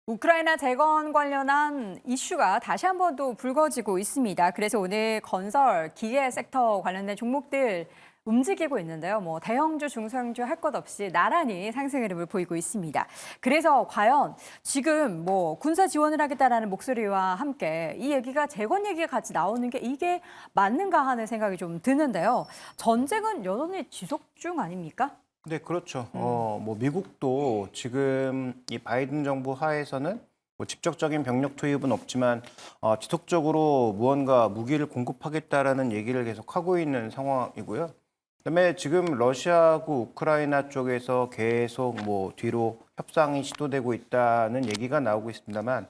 우크라이나 재건 관련한 이슈가 다시 한 번 또 불거지고 있습니다. 그래서 오늘 건설, 기계 섹터 관련된 종목들 움직이고 있는데요. 대형주, 중소형주 할 것 없이 나란히 상승 흐름을 보이고 있습니다. 그래서 과연 지금 군사 지원을 하겠다라는 목소리와 함께 이 얘기가 재건 얘기가 같이 나오는 게 이게 맞는가 하는 생각이 좀 드는데요. 전쟁은 여전히 지속 중 아닙니까? 네, 그렇죠. 미국도 지금 이 바이든 정부 하에서는 직접적인 병력 투입은 없지만 지속적으로 무언가 무기를 공급하겠다라는 얘기를 계속 하고 있는 상황이고요. 그다음에 지금 러시아하고 우크라이나 쪽에서 계속 뒤로 협상이 시도되고 있다는 얘기가 나오고 있습니다만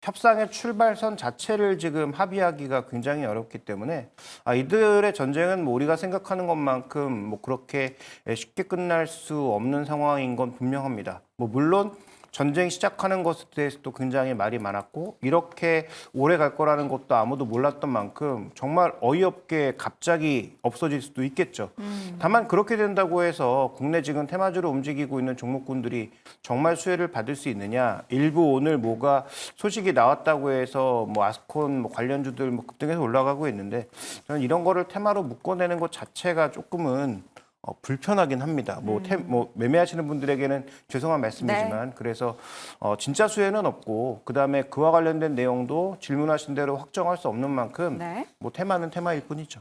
협상의 출발선 자체를 지금 합의하기가 굉장히 어렵기 때문에 이들의 전쟁은 우리가 생각하는 것만큼 그렇게 쉽게 끝날 수 없는 상황인 건 분명합니다. 물론 전쟁 시작하는 것에 대해서도 굉장히 말이 많았고 이렇게 오래 갈 거라는 것도 아무도 몰랐던 만큼 정말 어이없게 갑자기 없어질 수도 있겠죠. 다만 그렇게 된다고 해서 국내 지금 테마주로 움직이고 있는 종목군들이 정말 수혜를 받을 수 있느냐. 일부 오늘 뭐가 소식이 나왔다고 해서 아스콘 관련주들 급등해서 올라가고 있는데 저는 이런 거를 테마로 묶어내는 것 자체가 조금은 불편하긴 합니다. 매매하시는 분들에게는 죄송한 말씀이지만 네. 그래서 진짜 수혜는 없고 그다음에 그와 관련된 내용도 질문하신 대로 확정할 수 없는 만큼 네. 테마는 테마일 뿐이죠.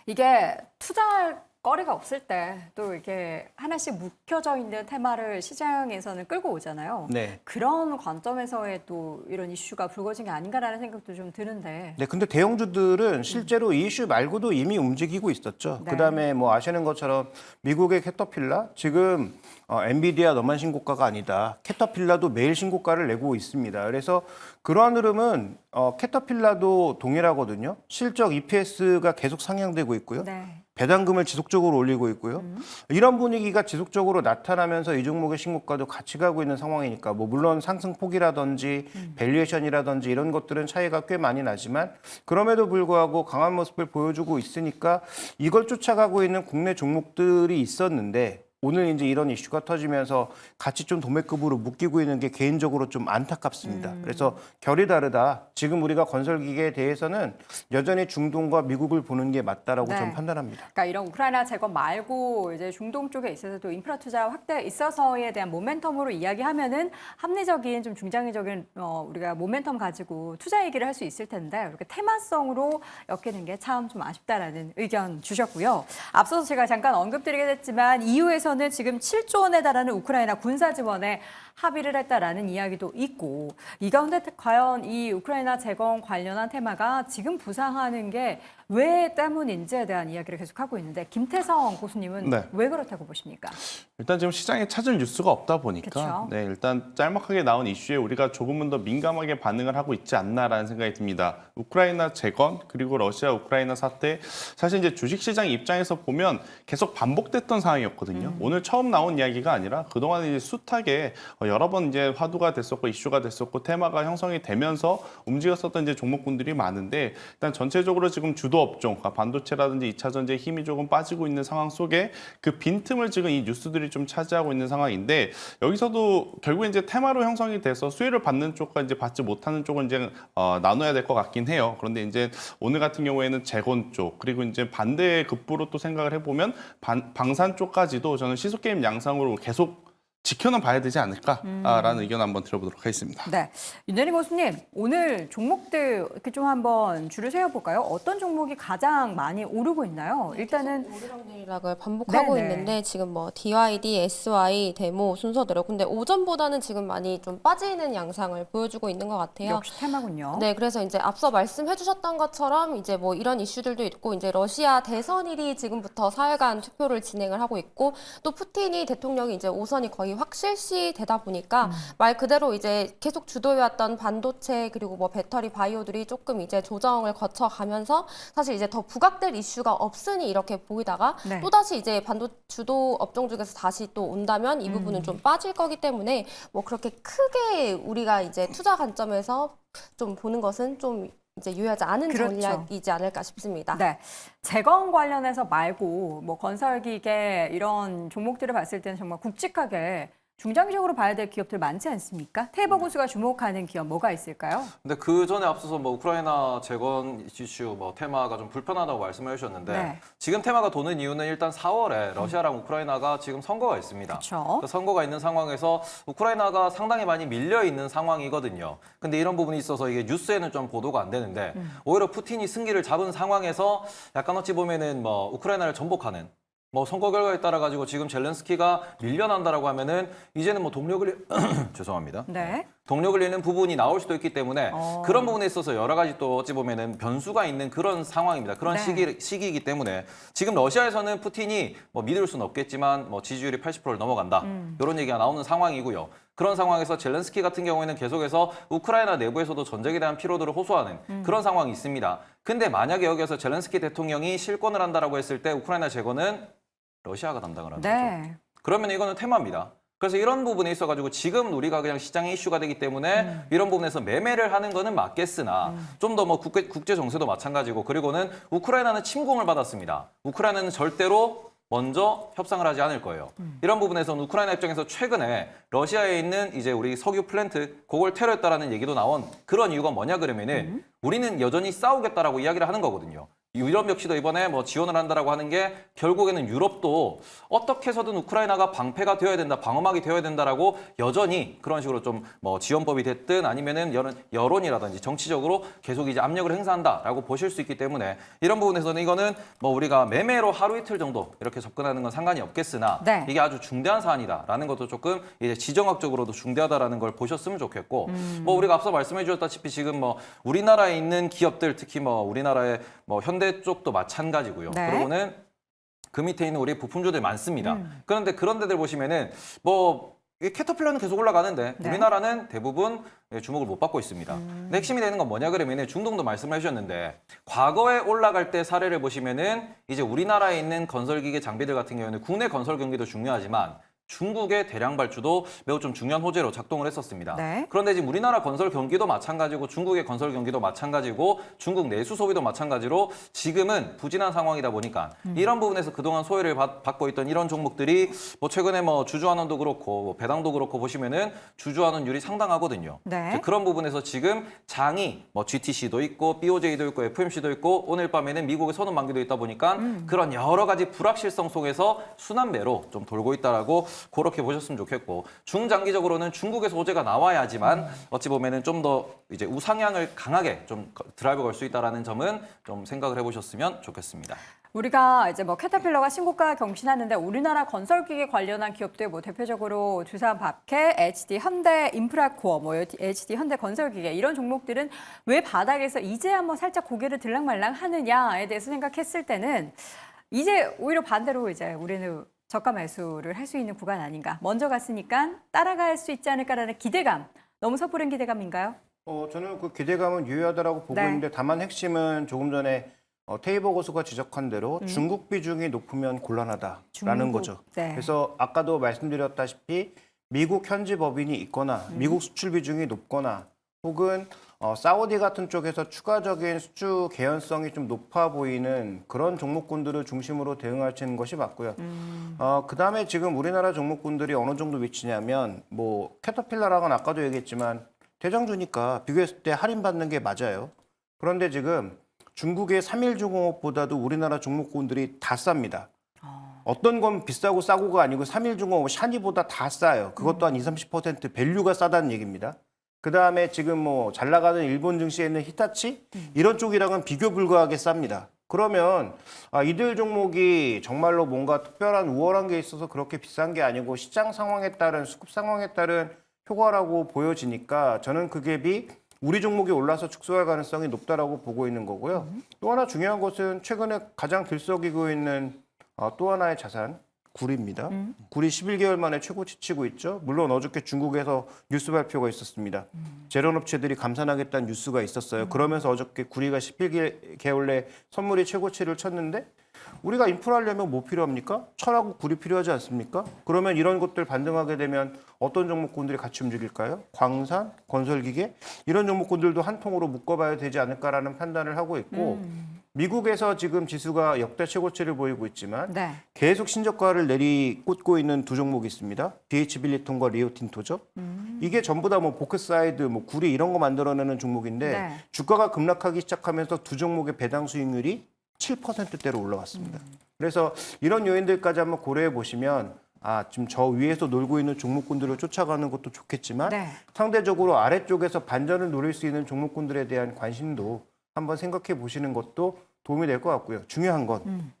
이게 투자할 거리가 없을 때 또 이렇게 하나씩 묵혀져 있는 테마를 시장에서는 끌고 오잖아요. 네. 그런 관점에서의 또 이런 이슈가 불거진 게 아닌가라는 생각도 좀 드는데. 네, 근데 대형주들은 실제로 이 이슈 말고도 이미 움직이고 있었죠. 네. 그다음에 아시는 것처럼 미국의 캐터필라 지금 엔비디아 너만 신고가가 아니다. 캐터필라도 매일 신고가를 내고 있습니다. 그래서 그러한 흐름은 캐터필라도 동일하거든요. 실적 EPS가 계속 상향되고 있고요. 네. 배당금을 지속적으로 올리고 있고요. 이런 분위기가 지속적으로 나타나면서 이 종목의 신고가도 같이 가고 있는 상황이니까 물론 상승폭이라든지 밸류에이션이라든지 이런 것들은 차이가 꽤 많이 나지만 그럼에도 불구하고 강한 모습을 보여주고 있으니까 이걸 쫓아가고 있는 국내 종목들이 있었는데 오늘 이제 이런 이슈가 터지면서 같이 좀 도매급으로 묶이고 있는 게 개인적으로 좀 안타깝습니다. 그래서 결이 다르다. 지금 우리가 건설기계에 대해서는 여전히 중동과 미국을 보는 게 맞다라고 네. 저는 판단합니다. 그러니까 이런 우크라이나 재건 말고 이제 중동 쪽에 있어서도 인프라 투자 확대에 있어서에 대한 모멘텀으로 이야기하면은 합리적인 좀 중장기적인 우리가 모멘텀 가지고 투자 얘기를 할 수 있을 텐데 이렇게 테마성으로 엮이는 게 참 좀 아쉽다라는 의견 주셨고요. 앞서서 제가 잠깐 언급드리게 됐지만 EU에서는 지금 7조 원에 달하는 우크라이나 군사 지원에 합의를 했다라는 이야기도 있고 이 가운데 과연 이 우크라이나 재건 관련한 테마가 지금 부상하는 게 왜 때문인지에 대한 이야기를 계속하고 있는데 김태성 교수님은 네. 왜 그렇다고 보십니까? 일단 지금 시장에 찾을 뉴스가 없다 보니까 그쵸. 네, 일단 짤막하게 나온 이슈에 우리가 조금은 더 민감하게 반응을 하고 있지 않나라는 생각이 듭니다. 우크라이나 재건 그리고 러시아 우크라이나 사태 사실 이제 주식시장 입장에서 보면 계속 반복됐던 상황이었거든요. 오늘 처음 나온 이야기가 아니라 그동안 이제 숱하게 여러 번 이제 화두가 됐었고 이슈가 됐었고 테마가 형성이 되면서 움직였었던 이제 종목군들이 많은데 일단 전체적으로 지금 주도 업종, 그러니까 반도체라든지 2차 전지의 힘이 조금 빠지고 있는 상황 속에 그 빈틈을 지금 이 뉴스들이 좀 차지하고 있는 상황인데 여기서도 결국에 이제 테마로 형성이 돼서 수혜를 받는 쪽과 이제 받지 못하는 쪽은 이제 나눠야 될 것 같긴 해요. 그런데 이제 오늘 같은 경우에는 재건 쪽 그리고 이제 반대 급부로 또 생각을 해보면 방산 쪽까지도 저는 시소게임 양상으로 계속 지켜는 봐야 되지 않을까라는 의견 한번 들어보도록 하겠습니다. 네, 윤대리 교수님 오늘 종목들 이렇게 좀 한번 줄을 세워볼까요? 어떤 종목이 가장 많이 오르고 있나요? 일단은 오르락내리락을 반복하고 네네. 있는데 지금 DYD, SY, 데모 순서대로 근데 오전보다는 지금 많이 좀 빠지는 양상을 보여주고 있는 것 같아요. 역시 테마군요. 네, 그래서 이제 앞서 말씀해주셨던 것처럼 이제 이런 이슈들도 있고 이제 러시아 대선일이 지금부터 사흘간 투표를 진행을 하고 있고 또 푸틴이 대통령이 이제 오선이 거의 확실시 되다 보니까 말 그대로 이제 계속 주도해왔던 반도체 그리고 배터리 바이오들이 조금 이제 조정을 거쳐가면서 사실 이제 더 부각될 이슈가 없으니 이렇게 보이다가 네. 또다시 이제 주도 업종 중에서 다시 또 온다면 이 부분은 좀 빠질 거기 때문에 그렇게 크게 우리가 이제 투자 관점에서 좀 보는 것은 좀 이제 유효하지 않은 그렇죠. 전략이지 않을까 싶습니다. 네, 재건 관련해서 말고 건설기계 이런 종목들을 봤을 때는 정말 굵직하게 중장기적으로 봐야 될 기업들 많지 않습니까? 테이버 고수가 주목하는 기업 뭐가 있을까요? 근데 그 전에 앞서서 뭐 우크라이나 재건 이슈 뭐 테마가 좀 불편하다고 말씀해 주셨는데 네. 지금 테마가 도는 이유는 일단 4월에 러시아랑 우크라이나가 지금 선거가 있습니다. 그렇죠. 그 선거가 있는 상황에서 우크라이나가 상당히 많이 밀려 있는 상황이거든요. 근데 이런 부분이 있어서 이게 뉴스에는 좀 보도가 안 되는데 오히려 푸틴이 승기를 잡은 상황에서 약간 어찌 보면은 뭐 우크라이나를 전복하는 뭐 선거 결과에 따라 가지고 지금 젤렌스키가 밀려난다라고 하면은 이제는 뭐 동력을 죄송합니다. 네. 동력을 잃는 부분이 나올 수도 있기 때문에 어. 그런 부분에 있어서 여러 가지 또 어찌 보면은 변수가 있는 그런 상황입니다. 그런 네. 시기이기 때문에 지금 러시아에서는 푸틴이 뭐 믿을 수는 없겠지만 뭐 지지율이 80%를 넘어간다. 이런 얘기가 나오는 상황이고요. 그런 상황에서 젤렌스키 같은 경우에는 계속해서 우크라이나 내부에서도 전쟁에 대한 피로도를 호소하는 그런 상황이 있습니다. 근데 만약에 여기서 젤렌스키 대통령이 실권을 한다라고 했을 때 우크라이나 재건은 러시아가 담당을 하는 거죠. 네. 그러면 이거는 테마입니다. 그래서 이런 부분에 있어가지고 지금 우리가 그냥 시장의 이슈가 되기 때문에 이런 부분에서 매매를 하는 거는 맞겠으나 좀 더 뭐 국제 정세도 마찬가지고 그리고는 우크라이나는 침공을 받았습니다. 우크라이나는 절대로 먼저 협상을 하지 않을 거예요. 이런 부분에서는 우크라이나 입장에서 최근에 러시아에 있는 이제 우리 석유 플랜트 그걸 테러했다라는 얘기도 나온 그런 이유가 뭐냐 그러면은 우리는 여전히 싸우겠다라고 이야기를 하는 거거든요. 유럽 역시도 이번에 뭐 지원을 한다라고 하는 게 결국에는 유럽도 어떻게 해서든 우크라이나가 방패가 되어야 된다, 방어막이 되어야 된다라고 여전히 그런 식으로 좀 뭐 지원법이 됐든 아니면은 여론이라든지 정치적으로 계속 이제 압력을 행사한다라고 보실 수 있기 때문에 이런 부분에서는 이거는 뭐 우리가 매매로 하루 이틀 정도 이렇게 접근하는 건 상관이 없겠으나 네. 이게 아주 중대한 사안이다라는 것도 조금 이제 지정학적으로도 중대하다라는 걸 보셨으면 좋겠고 뭐 우리가 앞서 말씀해 주셨다시피 지금 뭐 우리나라에 있는 기업들 특히 뭐 우리나라의 뭐 현대 쪽도 마찬가지고요. 네. 그리고는 그 밑에 있는 우리 부품주들 많습니다. 그런데 그런 데들 보시면은 뭐 이 캐터필러는 계속 올라가는데 네. 우리나라는 대부분 주목을 못 받고 있습니다. 근데 핵심이 되는 건 뭐냐 그러면은 중동도 말씀해 주셨는데 과거에 올라갈 때 사례를 보시면은 이제 우리나라에 있는 건설기계 장비들 같은 경우에는 국내 건설 경기도 중요하지만 중국의 대량 발주도 매우 좀 중요한 호재로 작동을 했었습니다. 네. 그런데 지금 우리나라 건설 경기도 마찬가지고 중국의 건설 경기도 마찬가지고 중국 내수 소비도 마찬가지로 지금은 부진한 상황이다 보니까 이런 부분에서 그동안 소외를 받고 있던 이런 종목들이 뭐 최근에 뭐 주주환원도 그렇고 뭐 배당도 그렇고 보시면은 주주환원율이 상당하거든요. 네. 이제 그런 부분에서 지금 장이 뭐 GTC도 있고 BOJ도 있고 FMC도 있고 오늘 밤에는 미국의 선언만기도 있다 보니까 그런 여러 가지 불확실성 속에서 순환매로 좀 돌고 있다라고 그렇게 보셨으면 좋겠고 중장기적으로는 중국에서 호재가 나와야지만 어찌 보면은 좀 더 이제 우상향을 강하게 좀 드라이브 걸 수 있다라는 점은 좀 생각을 해보셨으면 좋겠습니다. 우리가 이제 뭐 캐터필러가 신고가 경신하는데 우리나라 건설기계 관련한 기업들 뭐 대표적으로 두산밥켓, HD 현대 인프라코어, 뭐 HD 현대 건설기계 이런 종목들은 왜 바닥에서 이제 한번 살짝 고개를 들락말락 하느냐에 대해서 생각했을 때는 이제 오히려 반대로 이제 우리는 저가 매수를 할 수 있는 구간 아닌가. 먼저 갔으니까 따라갈 수 있지 않을까라는 기대감. 너무 섣부른 기대감인가요? 저는 그 기대감은 유효하다라고 보고 네. 있는데 다만 핵심은 조금 전에 테이버 고수가 지적한 대로 중국 비중이 높으면 곤란하다라는 중국, 거죠. 네. 그래서 아까도 말씀드렸다시피 미국 현지 법인이 있거나 미국 수출 비중이 높거나 혹은 사우디 같은 쪽에서 추가적인 수주 개연성이 좀 높아 보이는 그런 종목군들을 중심으로 대응하시는 것이 맞고요. 그다음에 지금 우리나라 종목군들이 어느 정도 위치냐면 뭐 캐터필러랑은 아까도 얘기했지만 대장주니까 비교했을 때 할인받는 게 맞아요. 그런데 지금 중국의 삼일중공업보다도 우리나라 종목군들이 다 쌉니다. 어떤 건 비싸고 싸고가 아니고 삼일중공업 샤니보다 다 싸요. 그것 또한 20-30% 밸류가 싸다는 얘기입니다. 그다음에 지금 뭐 잘 나가는 일본 증시에 있는 히타치 이런 쪽이랑은 비교 불가하게 쌉니다. 그러면 이들 종목이 정말로 뭔가 특별한 우월한 게 있어서 그렇게 비싼 게 아니고 시장 상황에 따른 수급 상황에 따른 효과라고 보여지니까 저는 그 갭이 우리 종목이 올라서 축소할 가능성이 높다라고 보고 있는 거고요. 또 하나 중요한 것은 최근에 가장 들썩이고 있는 또 하나의 자산 구리입니다. 구리 11개월 만에 최고치 치고 있죠. 물론 어저께 중국에서 뉴스 발표가 있었습니다. 제련업체들이 감산하겠다는 뉴스가 있었어요. 그러면서 어저께 구리가 11개월 내 선물이 최고치를 쳤는데 우리가 인프라하려면 뭐 필요합니까? 철하고 구리 필요하지 않습니까? 그러면 이런 것들 반등하게 되면 어떤 종목군들이 같이 움직일까요? 광산, 건설기계 이런 종목군들도 한 통으로 묶어봐야 되지 않을까라는 판단을 하고 있고 미국에서 지금 지수가 역대 최고치를 보이고 있지만 네. 계속 신저가를 내리꽂고 있는 두 종목이 있습니다. BH 빌리통과 리오틴토죠. 이게 전부 다 뭐 보크사이드, 뭐 구리 이런 거 만들어내는 종목인데 네. 주가가 급락하기 시작하면서 두 종목의 배당 수익률이 7%대로 올라왔습니다. 그래서 이런 요인들까지 한번 고려해 보시면 지금 저 위에서 놀고 있는 종목군들을 쫓아가는 것도 좋겠지만 네. 상대적으로 아래쪽에서 반전을 노릴 수 있는 종목군들에 대한 관심도 한번 생각해 보시는 것도 도움이 될 것 같고요. 중요한 건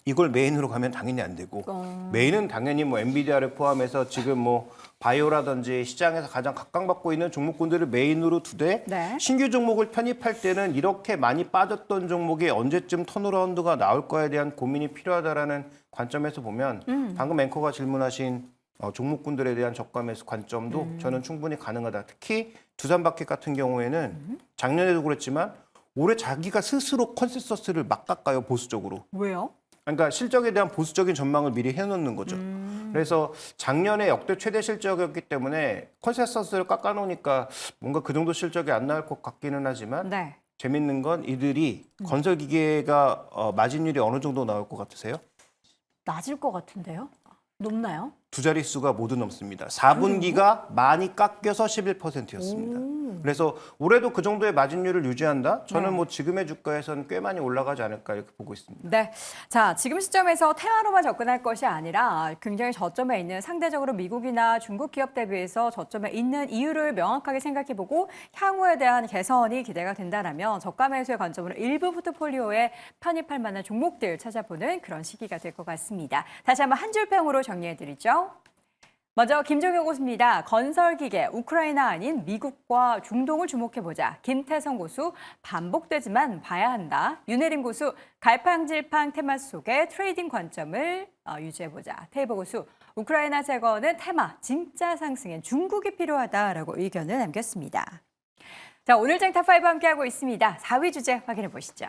이걸 메인으로 가면 당연히 안 되고 메인은 당연히 뭐 엔비디아를 포함해서 지금 뭐 바이오라든지 시장에서 가장 각광받고 있는 종목군들을 메인으로 두되 네. 신규 종목을 편입할 때는 이렇게 많이 빠졌던 종목이 언제쯤 턴어라운드가 나올 거에 대한 고민이 필요하다라는 관점에서 보면 방금 앵커가 질문하신 종목군들에 대한 저가 매수 관점도 저는 충분히 가능하다. 특히 두산바켓 같은 경우에는 작년에도 그랬지만 올해 자기가 스스로 컨센서스를 막 깎아요, 보수적으로. 왜요? 그러니까 실적에 대한 보수적인 전망을 미리 해놓는 거죠. 그래서 작년에 역대 최대 실적이었기 때문에 컨센서스를 깎아놓으니까 뭔가 그 정도 실적이 안 나올 것 같기는 하지만 네. 재밌는 건 이들이 건설기계가 마진율이 어느 정도 나올 것 같으세요? 낮을 것 같은데요? 높나요? 두 자릿수가 모두 넘습니다. 4분기가 많이 깎여서 11%였습니다. 그래서 올해도 그 정도의 마진율을 유지한다? 저는 네. 뭐 지금의 주가에서는 꽤 많이 올라가지 않을까 이렇게 보고 있습니다. 네. 자, 지금 시점에서 테마로만 접근할 것이 아니라 굉장히 저점에 있는 상대적으로 미국이나 중국 기업 대비해서 저점에 있는 이유를 명확하게 생각해보고 향후에 대한 개선이 기대가 된다라면 저가 매수의 관점으로 일부 포트폴리오에 편입할 만한 종목들 찾아보는 그런 시기가 될 것 같습니다. 다시 한번 한 줄평으로 정리해드리죠. 먼저 김종혁 고수입니다. 건설기계, 우크라이나 아닌 미국과 중동을 주목해보자. 김태성 고수, 반복되지만 봐야 한다. 윤혜림 고수, 갈팡질팡 테마 속의 트레이딩 관점을 유지해보자. 테이버 고수, 우크라이나 제거는 테마, 진짜 상승엔 중국이 필요하다라고 의견을 남겼습니다. 자, 오늘 쟁탑5 함께하고 있습니다. 4위 주제 확인해 보시죠.